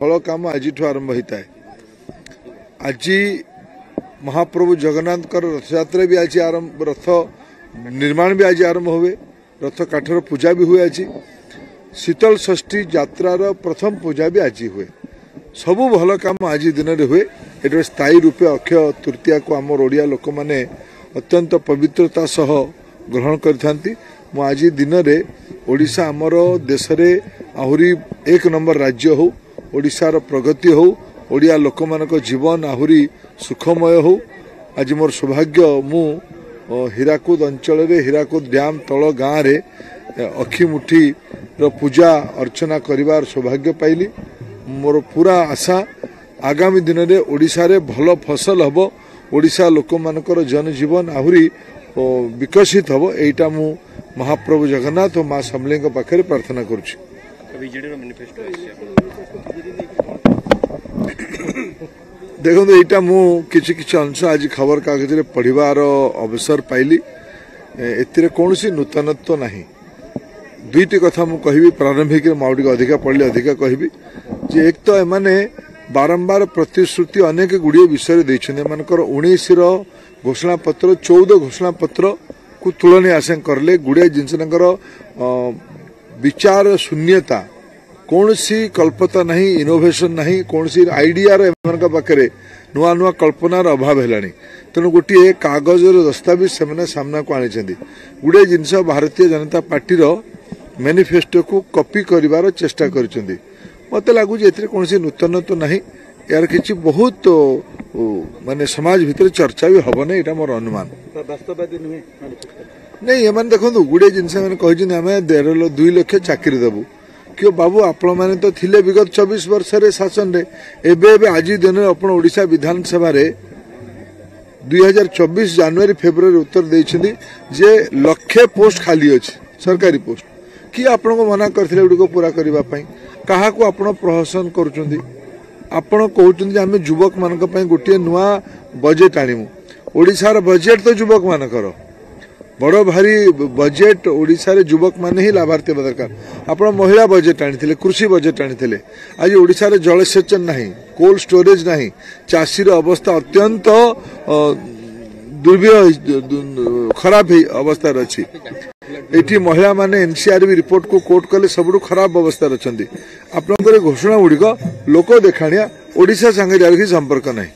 फल काम आज आरंभ होता है। आज महाप्रभु जगन्नाथ रथ यात्रा भी आज आरंभ, रथ निर्माण भी आज आरंभ हुए, रथ काठर पूजा भी हुए। आज शीतल षष्ठी यात्रार प्रथम पूजा भी आज हुए। सबू भल काम आज दिन में हुए। ये स्थायी रूपे अक्षय तृतीया को आम ओडिया लोक मैंने अत्यंत पवित्रता सह ग्रहण करथांती। मु आज दिन में ओडिशा आमर देश रे आहुरी एक नंबर राज्य हो, ओडिशार प्रगति हो, ओडिया लोक मान जीवन आहुरी सुखमय हो। आज मोर सौभाग्य मु हीराकुद अंचल रे हीराकुद डैम तल गाँव रे अखिमुठी पूजा अर्चना करिवार सौभाग्य पाइली। मोर पूरा आशा आगामी दिन में ओडिशा रे भल फसल हबो, ओडिशा लोक मानकर जनजीवन आहुरी विकसित हबो। एटा मु महाप्रभु जगन्नाथ और माँ समले पाखे प्रार्थना करुछि। देखो एटा मु किछि किछि अंश आज खबर कागज रे पढ़िबार अवसर पाइली। एतिरे कोनोसी नूतनत्व नहीं। दुईटी कथा मु कहबी प्रारंभिक माउडी अधिका पढ़ले अधिका कहबी जे एक तो एमाने बारंबार प्रतिश्रुति अनेक गुड़िए विषय देछन। एमानकर 19 रो घोषणा पत्र 14 घोषणा पत्र को तुलने आशा करले गुड़िए जिनस विचार शून्यता, कौन सी कल्पता नहीं, इनोवेशन नहीं, कौन सी आइडिया पाखे नुआ नुआ कल्पनार अभाव है। तेणु गोटे कागज दस्तावेज से सामना को आनी गुड़े जिनस भारतीय जनता पार्टी मैनिफेस्टो को कॉपी करिवार चेष्टा करिसेंती। मते लगुच कौन नूतन तो नहीं, यार किसी बहुत माने समाज भितर चर्चा भी हम ना, यहाँ मोर अनुमान नहीं। एम देखो गुड़े जिनस आम 2 लाख चाकरी देवु क्यों बाबू आपण मैंने तो थिले विगत 24 वर्ष रे शासन रे। एबे आज दिन अपन ओडिशा विधानसभा रे 2024 जनवरी फेब्रुआरी उत्तर देइछिंदी जे लक्षे पोस्ट खाली अछि सरकारी पोस्ट। कि आपण को मना करथिले उडी को पूरा करिबा पई काहा को आपण प्रहसन करूचंदी। आपण कहउचंदी आमे युवक मानक पई गोटे नुआ बजेट आनिमु। ओडिसा रे बजेट तो युवक मानकर बड़ भारी बजेट। ओडिशा रे युवक माने ही लाभार्थी दरकार। आपण महिला बजेट आनिथिले, कृषि बजेट आनिथिले। आज ओडिशा रे जलसेचन नहीं, कोल्ड स्टोरेज नहीं, चाषी रो अवस्था अत्यंत दुर्व्यय खराब अवस्था अच्छी। एठी महिला माने एनसीआरबी रिपोर्ट को कोट कले सबुठु खराब अवस्था अच्छी। आपनकर घोषणा गुड़िक लोक देखाणिया, ओडिशा संगे संपर्क नहीं।